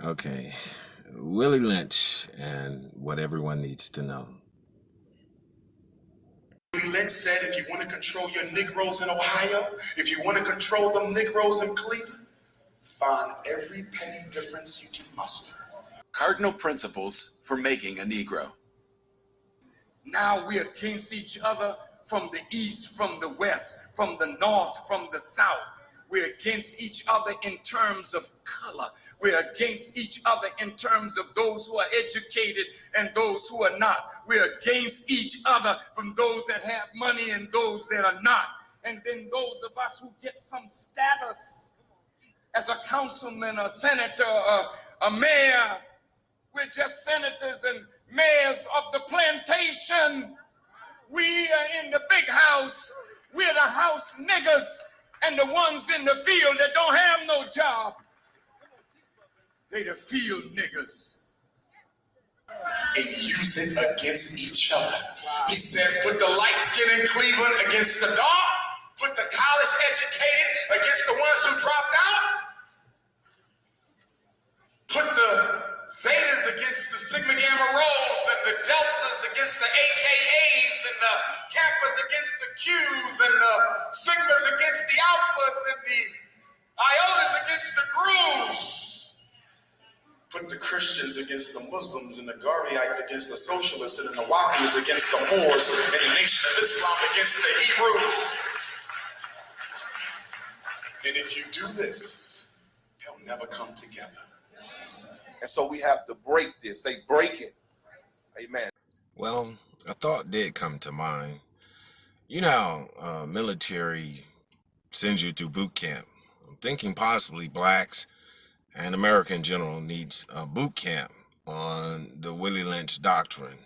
Okay, Willie Lynch and what everyone needs to know. Willie Lynch said if you want to control your Negroes in Ohio, if you want to control them Negroes in Cleveland, find every petty difference you can muster. Cardinal principles for making a Negro. Now we're against each other from the east, from the west, from the north, from the south. We're against each other in terms of color. We're against each other in terms of those who are educated and those who are not. We're against each other from those that have money and those that are not. And then those of us who get some status as a councilman, a senator, a mayor, we're just senators and mayors of the plantation. We are in the big house. We're the house niggas and the ones in the field that don't have no job. They the field niggas. And use it against each other. He said, put the light skin in Cleveland against the dark. Put the college educated against the ones who dropped out. Put the Zetas against the Sigma Gamma Rhos and the Deltas against the AKAs and the Kappas against the Qs and the Sigmas against the Alphas and the Iotas against the Grooves. Put the Christians against the Muslims and the Garveyites against the Socialists and the Wahhabis against the Moors and the Nation of Islam against the Hebrews. And if you do this, they'll never come together. And so we have to break this. Say, break it. Amen. Well, a thought did come to mind. You know, military sends you through boot camp. I'm thinking possibly blacks and America in general needs a boot camp on the Willie Lynch doctrine,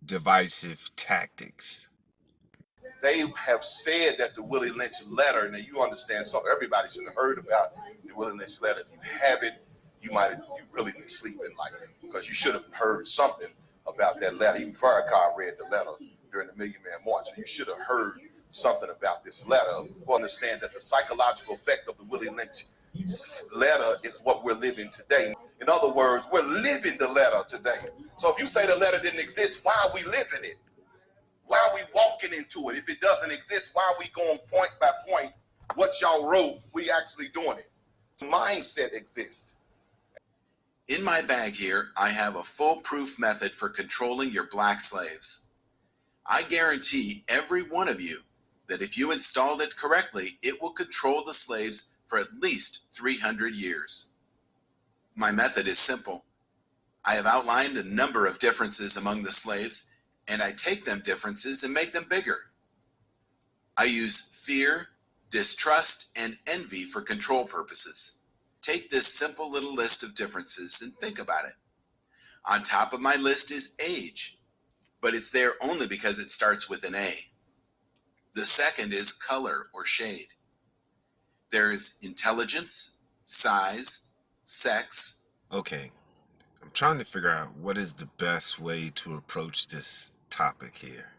divisive tactics. They have said that the Willie Lynch letter, now you understand, so everybody should have heard about the Willie Lynch letter. If you haven't, you really been sleeping life, because you should have heard something about that letter. Even Farrakhan read the letter during the Million Man March, so you should have heard something about this letter. You understand that the psychological effect of the Willie Lynch letter is what we're living today. In other words, we're living the letter today. So if you say the letter didn't exist, why are we living it? Why are we walking into it? If it doesn't exist, why are we going point by point? What y'all wrote, we actually doing it. The mindset exists. In my bag here, I have a foolproof method for controlling your black slaves. I guarantee every one of you that if you installed it correctly, it will control the slaves for at least 300 years. My method is simple. I have outlined a number of differences among the slaves, and I take them differences and make them bigger. I use fear, distrust, and envy for control purposes. Take this simple little list of differences and think about it. On top of my list is age, but it's there only because it starts with an A. The second is color or shade. There's intelligence, size, sex. Okay, I'm trying to figure out what is the best way to approach this topic here.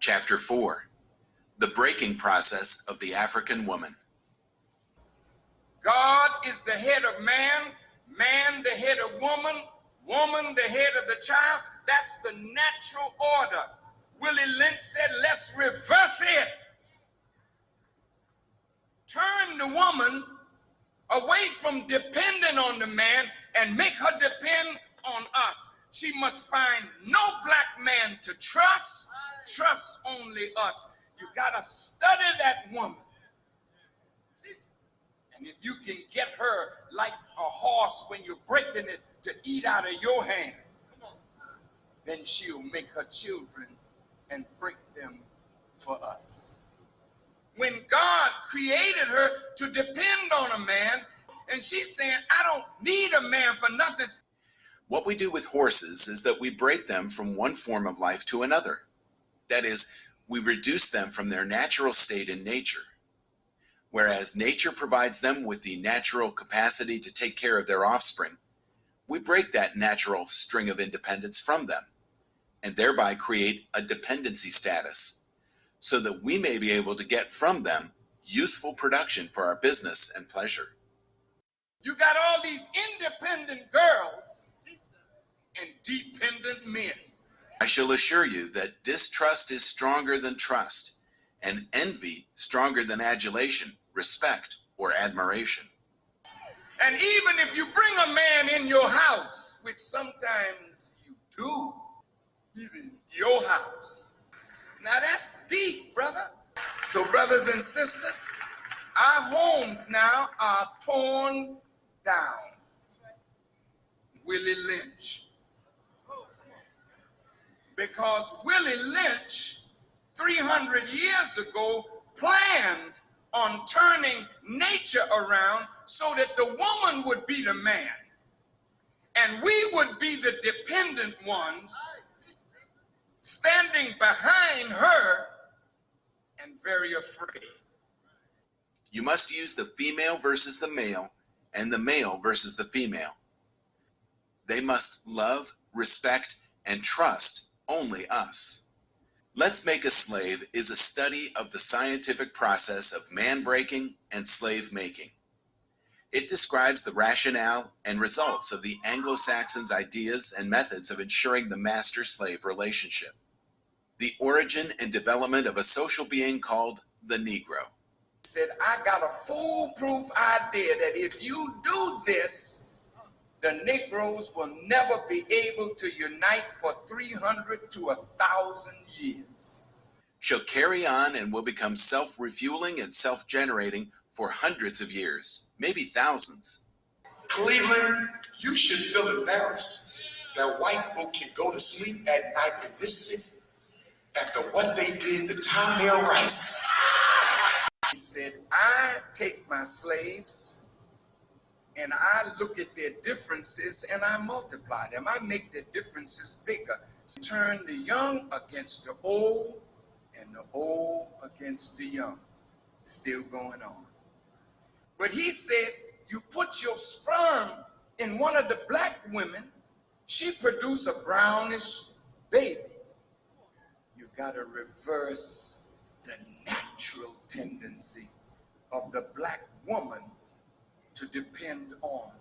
Chapter 4, the breaking process of the African woman. God is the head of man, man the head of woman, woman the head of the child. That's the natural order. Willie Lynch said, let's reverse it. Turn the woman away from depending on the man and make her depend on us. She must find no black man to trust only us. You gotta study that woman. And if you can get her like a horse when you're breaking it to eat out of your hand, then she'll make her children and break them for us. When God created her to depend on a man, and she's saying, I don't need a man for nothing. What we do with horses is that we break them from one form of life to another. That is, we reduce them from their natural state in nature. Whereas nature provides them with the natural capacity to take care of their offspring, we break that natural string of independence from them, and thereby create a dependency status, so that we may be able to get from them useful production for our business and pleasure. You got all these independent girls and dependent men. I shall assure you that distrust is stronger than trust, and envy stronger than adulation, respect, or admiration. And even if you bring a man in your house, which sometimes you do, he's in your house. Now that's deep, brother. So brothers and sisters, our homes now are torn down. Willie Lynch. Because Willie Lynch, 300 years ago, planned on turning nature around so that the woman would be the man. And we would be the dependent ones standing behind her and very afraid. You must use the female versus the male and the male versus the female. They must love, respect, and trust only us. Let's Make a Slave is a study of the scientific process of man-breaking and slave-making. It describes the rationale and results of the Anglo-Saxons' ideas and methods of ensuring the master-slave relationship. The origin and development of a social being called the Negro. He said, I got a foolproof idea that if you do this, the Negroes will never be able to unite for 300 to 1,000 years. Shall carry on and will become self-refueling and self-generating for hundreds of years, maybe thousands. Cleveland, you should feel embarrassed that white folk can go to sleep at night in this city after what they did to Tommy Rice. He said, I take my slaves and I look at their differences and I multiply them. I make their differences bigger. Turn the young against the old and the old against the young. Still going on. But he said, you put your sperm in one of the black women, she produce a brownish baby. You gotta reverse the natural tendency of the black woman to depend on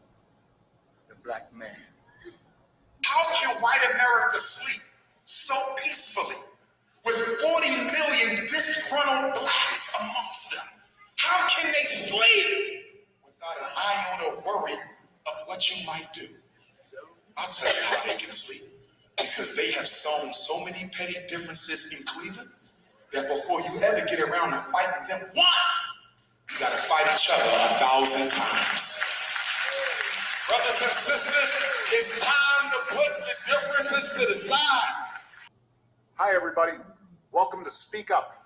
the black man. How can white America sleep so peacefully with 40 million disgruntled blacks amongst them? How can they sleep without an iota of worry of what you might do? I'll tell you how they can sleep. Because they have sown so many petty differences in Cleveland that before you ever get around to fighting them once, you gotta fight each other 1,000 times. Brothers and sisters, it's time to put the differences to the side. Hi, everybody. Welcome to Speak Up.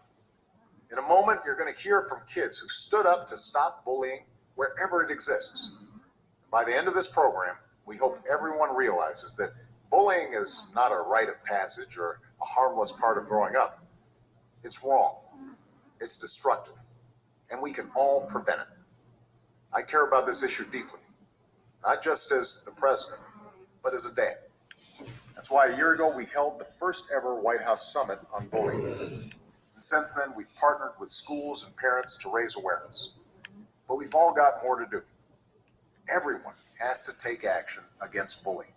In a moment, you're going to hear from kids who stood up to stop bullying wherever it exists. By the end of this program, we hope everyone realizes that bullying is not a rite of passage or a harmless part of growing up. It's wrong. It's destructive. And we can all prevent it. I care about this issue deeply, not just as the president, but as a dad. That's why a year ago we held the first ever White House Summit on bullying. And since then, we've partnered with schools and parents to raise awareness. But we've all got more to do. Everyone has to take action against bullying.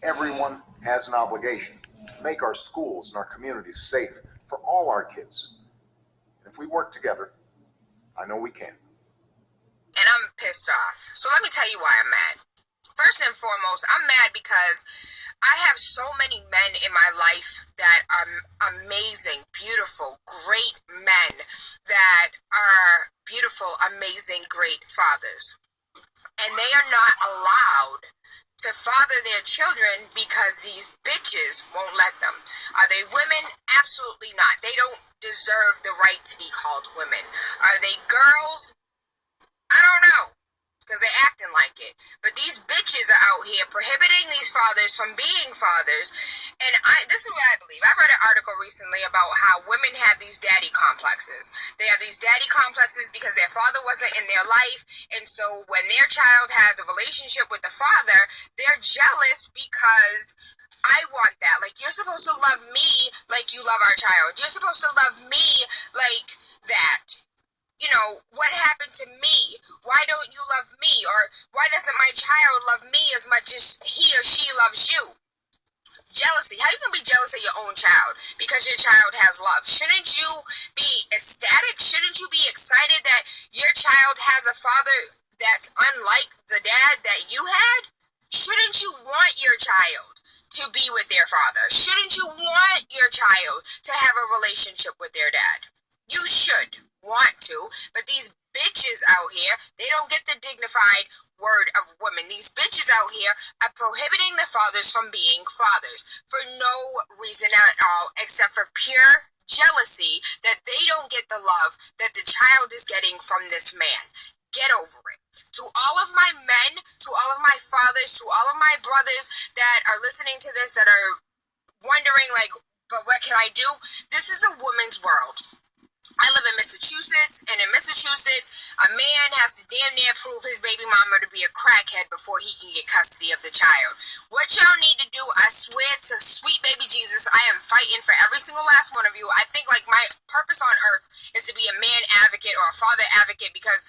Everyone has an obligation to make our schools and our communities safe for all our kids. And if we work together, I know we can. And I'm pissed off. So let me tell you why I'm mad. First and foremost, I'm mad because I have so many men in my life that are amazing, beautiful, great men that are beautiful, amazing, great fathers. And they are not allowed to father their children because these bitches won't let them. Are they women? Absolutely not. They don't deserve the right to be called women. Are they girls? I don't know, because they're acting like it. But these bitches are out here prohibiting these fathers from being fathers. And this is what I believe. I read an article recently about how women have these daddy complexes. They have these daddy complexes because their father wasn't in their life. And so when their child has a relationship with the father, they're jealous because I want that. Like, you're supposed to love me like you love our child. You're supposed to love me like that. what happened to me? Why don't you love me? Or why doesn't my child love me as much as he or she loves you? Jealousy. How you gonna be jealous of your own child because your child has love? Shouldn't you be ecstatic? Shouldn't you be excited that your child has a father that's unlike the dad that you had? Shouldn't you want your child to be with their father? Shouldn't you want your child to have a relationship with their dad? You should want to, but these bitches out here, they don't get the dignified word of women. These bitches out here are prohibiting the fathers from being fathers for no reason at all except for pure jealousy that they don't get the love that the child is getting from this man. Get over it. To all of my men, to all of my fathers, to all of my brothers that are listening to this, that are wondering, like, but what can I do? This is a woman's world. I live in Massachusetts, and in Massachusetts, a man has to damn near prove his baby mama to be a crackhead before he can get custody of the child. What y'all need to do, I swear to sweet baby Jesus, I am fighting for every single last one of you. I think, like, my purpose on earth is to be a man advocate or a father advocate, because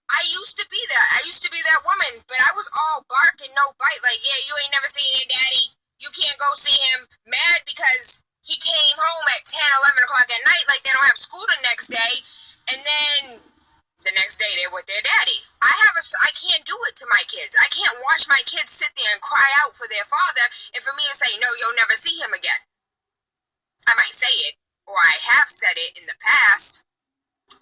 I used to be that. I used to be that woman, but I was all bark and no bite. Like, yeah, you ain't never seen your daddy. You can't go see him. Mad because he came home at 10, 11 o'clock at night, like they don't have school the next day. And then the next day they're with their daddy. I can't do it to my kids. I can't watch my kids sit there and cry out for their father and for me to say, no, you'll never see him again. I might say it, or I have said it in the past.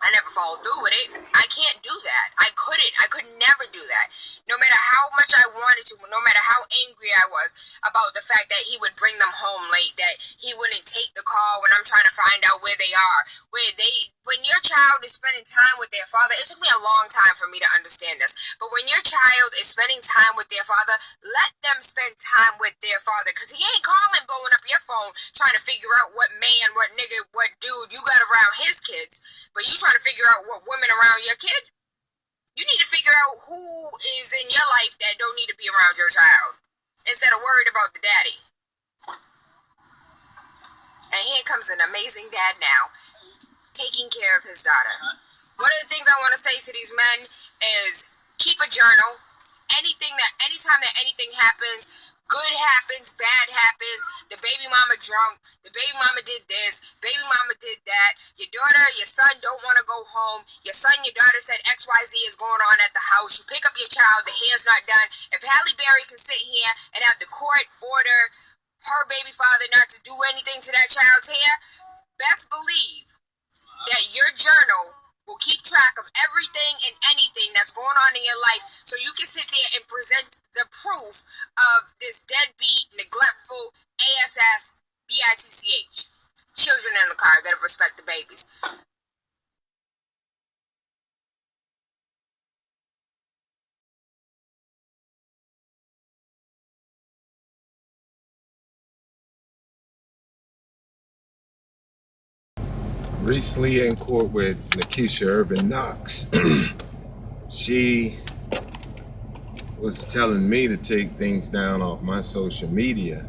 I never followed through with it. I can't do that. I couldn't. I could never do that. No matter how much I wanted to, no matter how angry I was about the fact that he would bring them home late, that he wouldn't take the call when I'm trying to find out where they are. When your child is spending time with their father, it took me a long time for me to understand this, but when your child is spending time with their father, let them spend time with their father, because he ain't calling, blowing up your phone, trying to figure out what man, what nigga, what dude you got around his kids, but you trying to figure out what women around your kid. You need to figure out who is in your life that don't need to be around your child instead of worried about the daddy. And here comes an amazing dad now, taking care of his daughter. One of the things I want to say to these men is keep a journal. Anytime that anything happens, good happens, bad happens, the baby mama drunk, the baby mama did this, baby mama did that, your daughter, your son don't want to go home, your son, your daughter said XYZ is going on at the house, you pick up your child, the hair's not done. If Halle Berry can sit here and have the court order her baby father not to do anything to that child's hair, best believe that your journal will keep track of everything and anything that's going on in your life, so you can sit there and present the proof of this deadbeat, neglectful, ASS, BITCH. Children in the car, gotta respect the babies. Recently in court with Nikisha Ervin-Knox, she was telling me to take things down off my social media,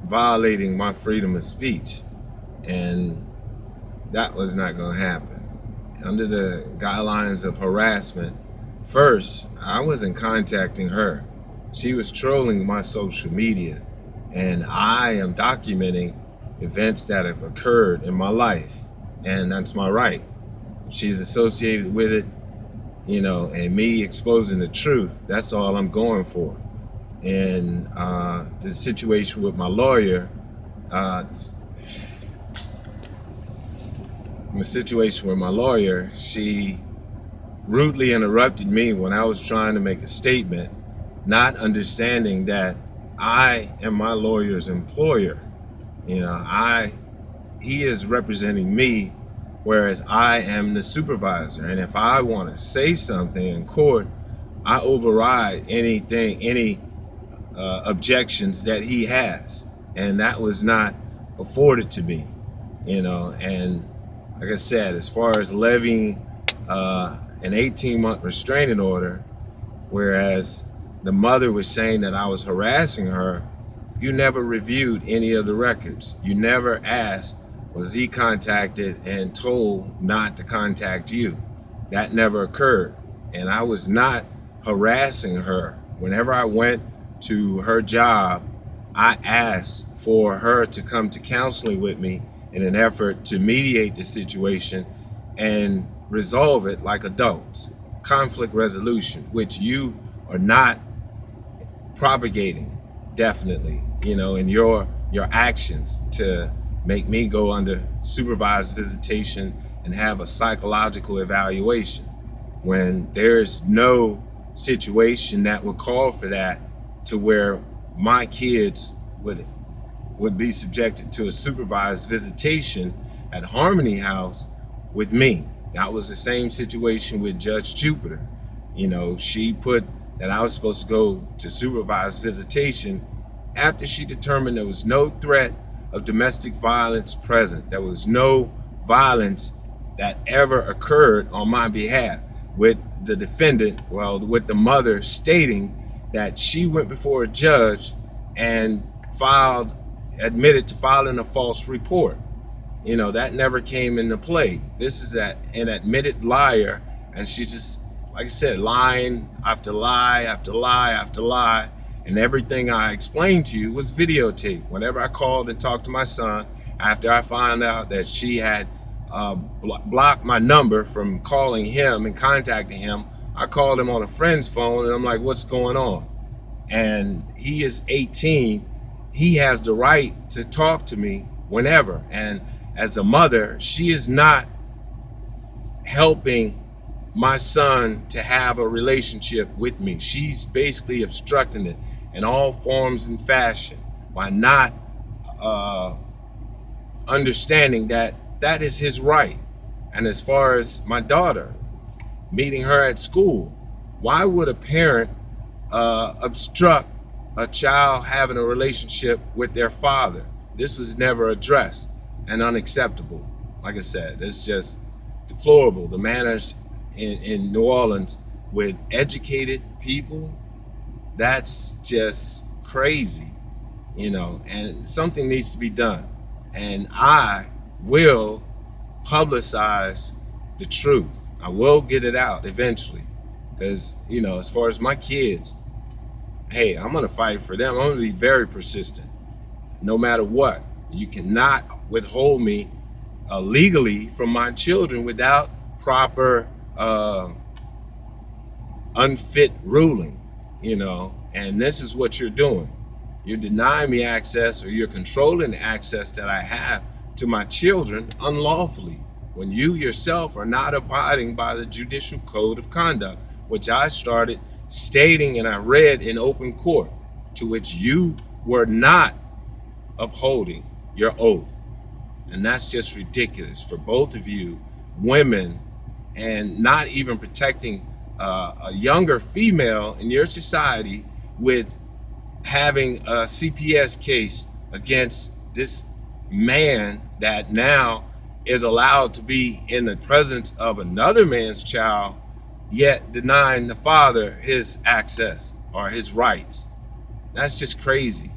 violating my freedom of speech, and that was not going to happen. Under the guidelines of harassment, first, I wasn't contacting her. She was trolling my social media, and I am documenting events that have occurred in my life, and that's my right. She's associated with it, and me exposing the truth, that's all I'm going for. And the situation with my lawyer, she rudely interrupted me when I was trying to make a statement, not understanding that I am my lawyer's employer. He is representing me, whereas I am the supervisor. And if I want to say something in court, I override any objections that he has. And that was not afforded to me, and like I said, as far as levying an 18-month restraining order, whereas the mother was saying that I was harassing her, you never reviewed any of the records. You never asked was he contacted and told not to contact you. That never occurred. And I was not harassing her. Whenever I went to her job, I asked for her to come to counseling with me in an effort to mediate the situation and resolve it like adults. Conflict resolution, which you are not propagating, definitely, in your actions to make me go under supervised visitation and have a psychological evaluation when there's no situation that would call for that, to where my kids would be subjected to a supervised visitation at Harmony House with me. That was the same situation with Judge Jupiter. She put that I was supposed to go to supervised visitation after she determined there was no threat of domestic violence present. There was no violence that ever occurred on my behalf, with the defendant, with the mother stating that she went before a judge and admitted to filing a false report. That never came into play. This is an admitted liar, and she just, like I said, lying after lie after lie after lie. And everything I explained to you was videotaped. Whenever I called and talked to my son, after I found out that she had blocked my number from calling him and contacting him, I called him on a friend's phone, and I'm like, what's going on? And he is 18. He has the right to talk to me whenever. And as a mother, she is not helping my son to have a relationship with me. She's basically obstructing it in all forms and fashion by not understanding that that is his right. And as far as my daughter, meeting her at school, why would a parent obstruct a child having a relationship with their father? This was never addressed and unacceptable. Like I said, it's just deplorable. The manners in New Orleans with educated people, that's just crazy, and something needs to be done. And I will publicize the truth. I will get it out eventually, because, as far as my kids, hey, I'm going to fight for them. I'm going to be very persistent, no matter what. You cannot withhold me legally from my children without proper unfit ruling, and this is what you're doing. You're denying me access, or you're controlling the access that I have to my children unlawfully, when you yourself are not abiding by the Judicial Code of Conduct, which I started stating and I read in open court, to which you were not upholding your oath. And that's just ridiculous for both of you women, and not even protecting a younger female in your society with having a CPS case against this man that now is allowed to be in the presence of another man's child, yet denying the father his access or his rights. That's just crazy.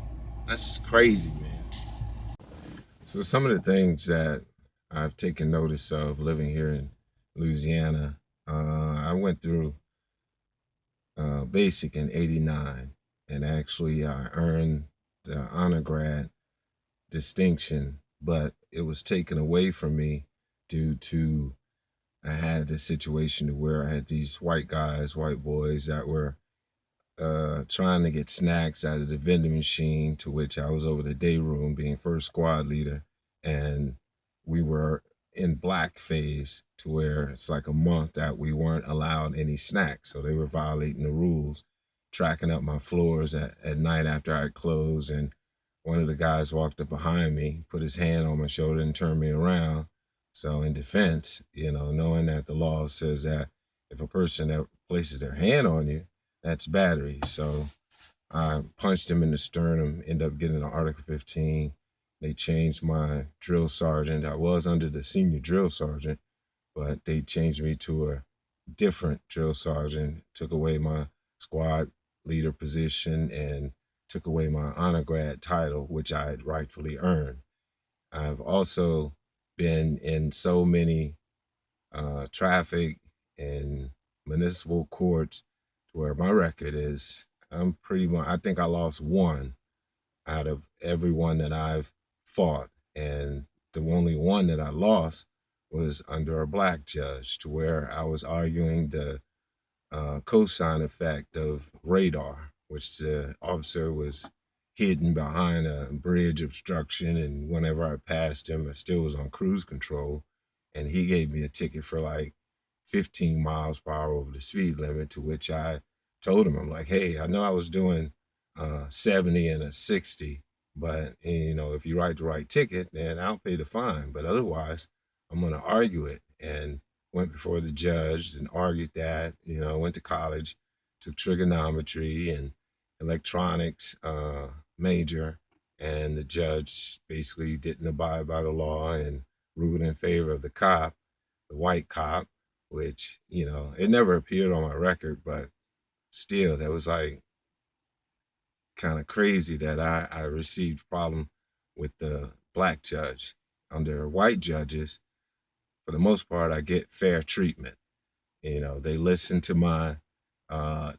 That's just crazy, man. So some of the things that I've taken notice of living here in Louisiana, I went through basic in '89, and actually I earned the honor grad distinction, but it was taken away from me due to I had this situation where I had these white boys that were trying to get snacks out of the vending machine, to which I was over the day room being first squad leader, and we were in black phase, to where it's like a month that we weren't allowed any snacks. So they were violating the rules, tracking up my floors at night after I closed. And one of the guys walked up behind me, put his hand on my shoulder and turned me around. So in defense, knowing that the law says that if a person that places their hand on you, that's battery. So I punched him in the sternum, ended up getting an Article 15. They changed my drill sergeant. I was under the senior drill sergeant, but they changed me to a different drill sergeant, took away my squad leader position, and took away my honor grad title, which I had rightfully earned. I've also been in so many traffic and municipal courts where my record is, I'm pretty much, I think I lost one out of every one that I've fought. And the only one that I lost was under a black judge, to where I was arguing the cosine effect of radar, which the officer was hidden behind a bridge obstruction. And whenever I passed him, I still was on cruise control. And he gave me a ticket for like 15 miles per hour over the speed limit, to which I told him, I'm like, hey, I know I was doing 70 and a 60, but if you write the right ticket, then I'll pay the fine. But otherwise, I'm going to argue it. And went before the judge and argued that. Went to college, took trigonometry and electronics major, and the judge basically didn't abide by the law and ruled in favor of the cop, the white cop, which, it never appeared on my record, but still, that was like kind of crazy that I received problem with the black judge. Under white judges, for the most part, I get fair treatment. They listen to my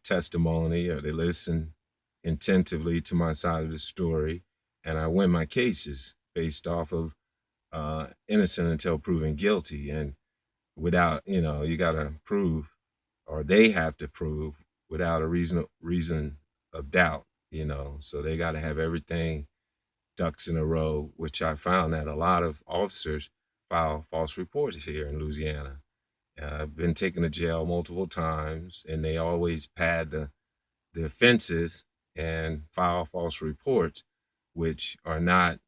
testimony, or they listen attentively to my side of the story, and I win my cases based off of innocent until proven guilty. And without, you got to prove, or they have to prove, without a reason of doubt. So they got to have everything ducks in a row, which I found that a lot of officers file false reports here in Louisiana. I've been taken to jail multiple times, and they always pad the offenses and file false reports, which are not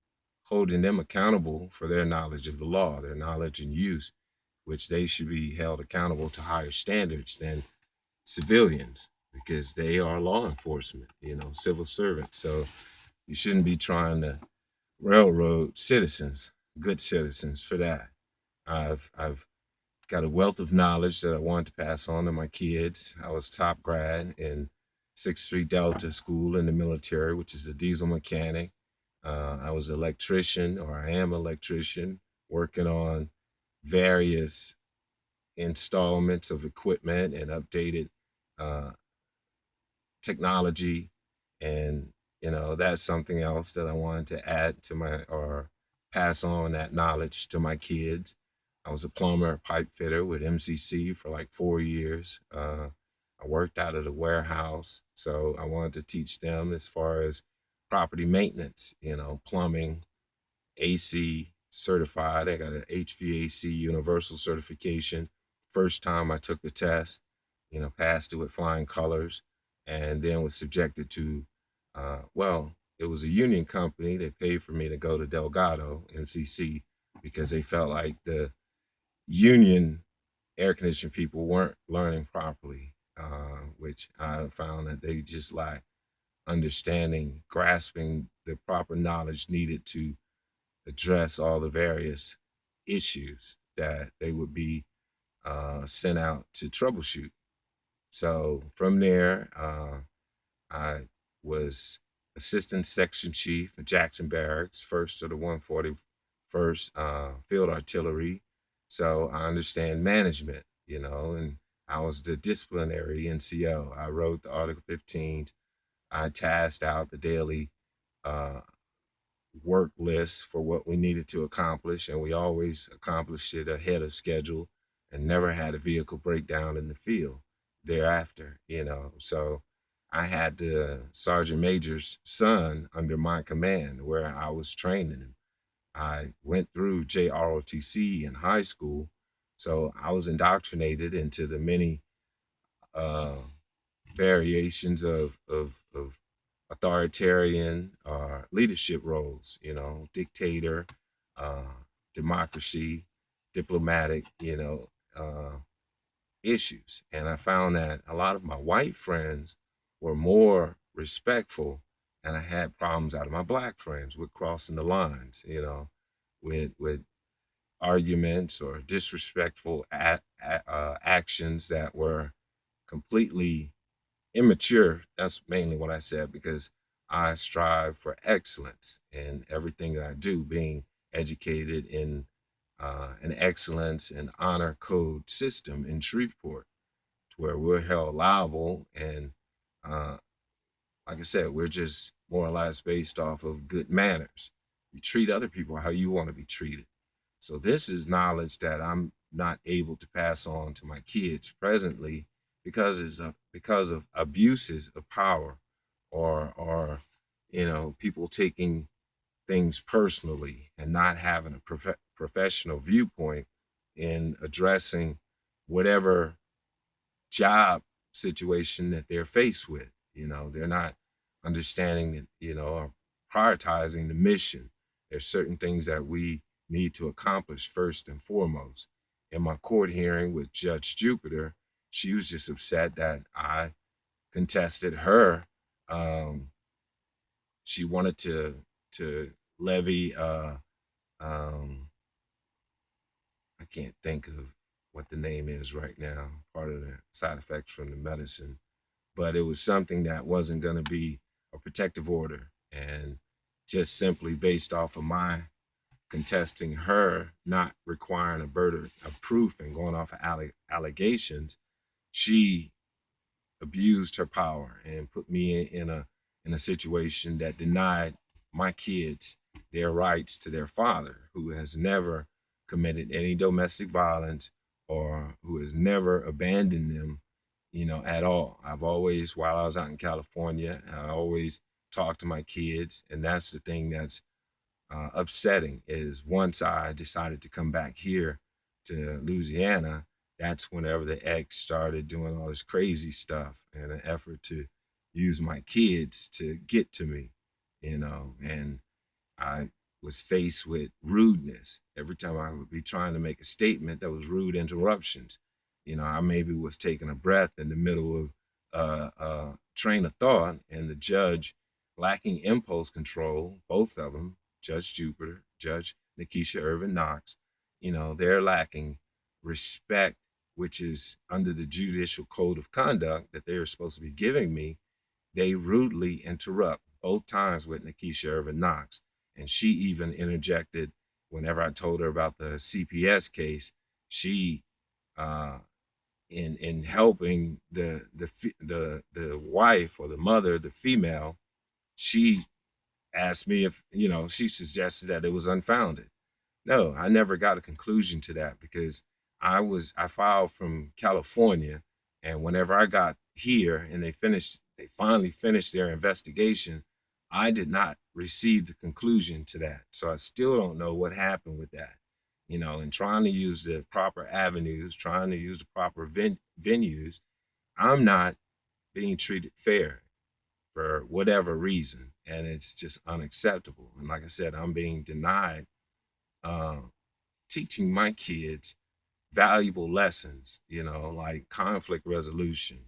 holding them accountable for their knowledge of the law, their knowledge and use, which they should be held accountable to higher standards than civilians, because they are law enforcement, civil servants. So you shouldn't be trying to railroad citizens, good citizens, for that. I've got a wealth of knowledge that I want to pass on to my kids. I was top grad in 6-3 Delta School in the military, which is a diesel mechanic. I was an electrician, or I am an electrician, working on various installments of equipment and updated uh, technology. And, that's something else that I wanted to add to or pass on that knowledge to my kids. I was a plumber, pipe fitter with MCC for like 4 years. I worked out of the warehouse. So I wanted to teach them as far as property maintenance, plumbing, AC certified. I got an HVAC universal certification. First time I took the test, passed it with flying colors, and then was subjected to, it was a union company. They paid for me to go to Delgado, MCC, because they felt like the union air conditioning people weren't learning properly, which I found that they just lack understanding, grasping the proper knowledge needed to address all the various issues that they would be sent out to troubleshoot. So from there, I was assistant section chief at Jackson Barracks, first of the 141st Field Artillery. So I understand management, and I was the disciplinary NCO. I wrote the Article 15s. I tasked out the daily uh, work list for what we needed to accomplish, and we always accomplished it ahead of schedule and never had a vehicle breakdown in the field thereafter, So I had the sergeant major's son under my command, where I was training him. I went through JROTC in high school, so I was indoctrinated into the many uh, variations of authoritarian leadership roles, dictator, uh, democracy, diplomatic, issues. And I found that a lot of my white friends were more respectful, and I had problems out of my black friends with crossing the lines, with arguments or disrespectful actions that were completely immature. That's mainly what I said, because I strive for excellence in everything that I do, being educated in an excellence and honor code system in Shreveport, to where we're held liable. And like I said, we're just moralized based off of good manners. You treat other people how you want to be treated. So this is knowledge that I'm not able to pass on to my kids presently because of abuses of power, or people taking things personally and not having a professional viewpoint in addressing whatever job situation that they're faced with. They're not understanding that, or prioritizing the mission. There's certain things that we need to accomplish first and foremost. In my court hearing with Judge Jupiter, she was just upset that I contested her. She wanted to levy I can't think of what the name is right now, part of the side effects from the medicine, but it was something that wasn't going to be a protective order. And just simply based off of my contesting her not requiring a burden of proof and going off of allegations, she abused her power and put me in a situation that denied my kids their rights to their father, who has never committed any domestic violence or who has never abandoned them, at all. I've always, while I was out in California, I always talked to my kids, and that's the thing that's upsetting. Is once I decided to come back here to Louisiana, that's whenever the ex started doing all this crazy stuff in an effort to use my kids to get to me, and I was faced with rudeness. Every time I would be trying to make a statement, there was rude interruptions. I maybe was taking a breath in the middle of train of thought, and the judge, lacking impulse control, both of them, Judge Jupiter, Judge Nikisha Ervin-Knott, they're lacking respect, which is under the judicial code of conduct that they're supposed to be giving me. They rudely interrupt both times with Nikisha Ervin-Knott. And she even interjected whenever I told her about the CPS case. She, in helping the wife or the mother, the female, she asked me if, she suggested that it was unfounded. No, I never got a conclusion to that, because I filed from California, and whenever I got here and they finally finished their investigation, I did not receive the conclusion to that. So I still don't know what happened with that. And trying to use the proper avenues, trying to use the proper venues, I'm not being treated fair for whatever reason, and it's just unacceptable. And like I said, I'm being denied uh, teaching my kids valuable lessons, like conflict resolution,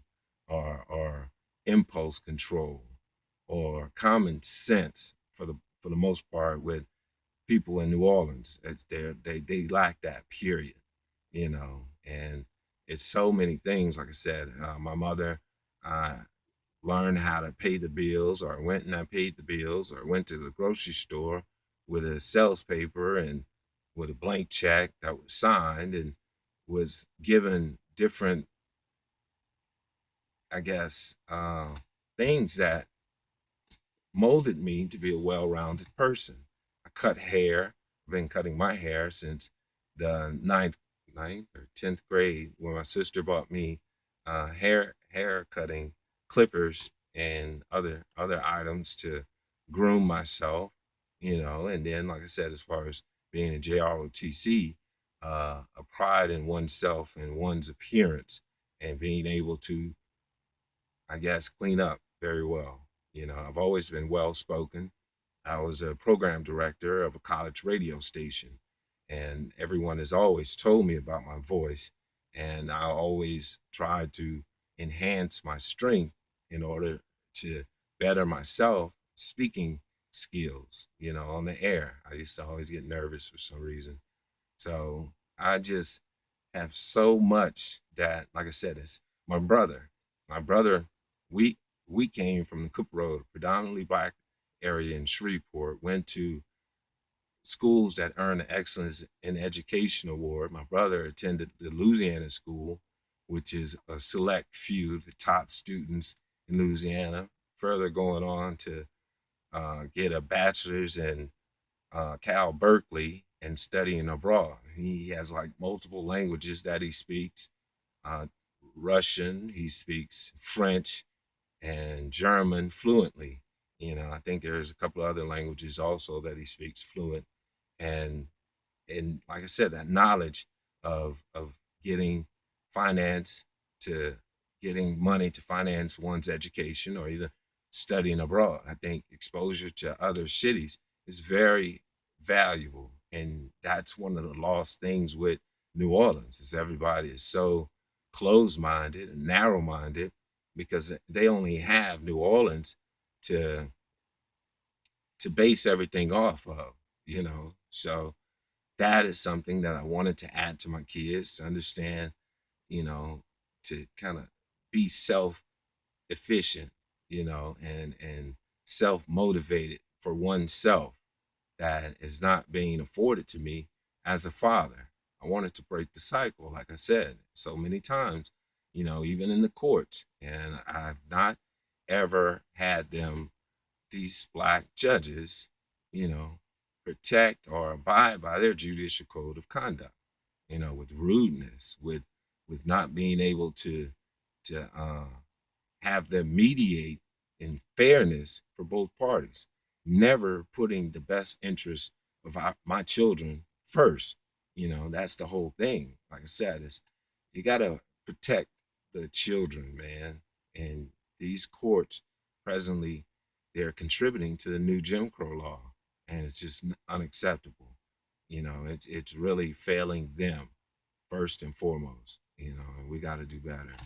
or impulse control, or common sense, for the most part, with people in New Orleans. They lack that, period, and it's so many things. Like I said, my mother learned how to pay the bills, or went and I paid the bills, or went to the grocery store with a sales paper and with a blank check that was signed, and was given different, I guess, things that molded me to be a well-rounded person. I cut hair. I've been cutting my hair since the ninth or 10th grade, when my sister bought me hair cutting clippers and other items to groom myself, and then, like I said, as far as being a JROTC, a pride in oneself and one's appearance, and being able to, I guess, clean up very well. I've always been well spoken. I was a program director of a college radio station, and everyone has always told me about my voice, and I always tried to enhance my strength in order to better myself speaking skills, on the air. I used to always get nervous for some reason. So I just have so much that, like I said, it's my brother. My brother, we we came from the Cooper Road, predominantly black area in Shreveport, went to schools that earn the Excellence in Education Award. My brother attended the Louisiana School, which is a select few, the top students in Louisiana, further going on to get a bachelor's in Cal Berkeley and studying abroad. He has like multiple languages that he speaks. Uh, Russian, he speaks French and German fluently. I think there's a couple of other languages also that he speaks fluent. And like I said, that knowledge of getting finance to getting money to finance one's education or either studying abroad. I think exposure to other cities is very valuable. And that's one of the lost things with New Orleans is everybody is so closed-minded and narrow-minded because they only have New Orleans to base everything off of. So that is something that I wanted to add to my kids to understand, to kind of be self-efficient, and self-motivated for oneself that is not being afforded to me as a father. I wanted to break the cycle, like I said, so many times, even in the courts. And I've not ever had these black judges, you know, protect or abide by their judicial code of conduct, with rudeness, with not being able to have them mediate in fairness for both parties, never putting the best interest of my children first. That's the whole thing. Like I said, is you gotta protect the children, man. And these courts presently, they're contributing to the new Jim Crow law, and it's just unacceptable. It's really failing them first and foremost. And we got to do better.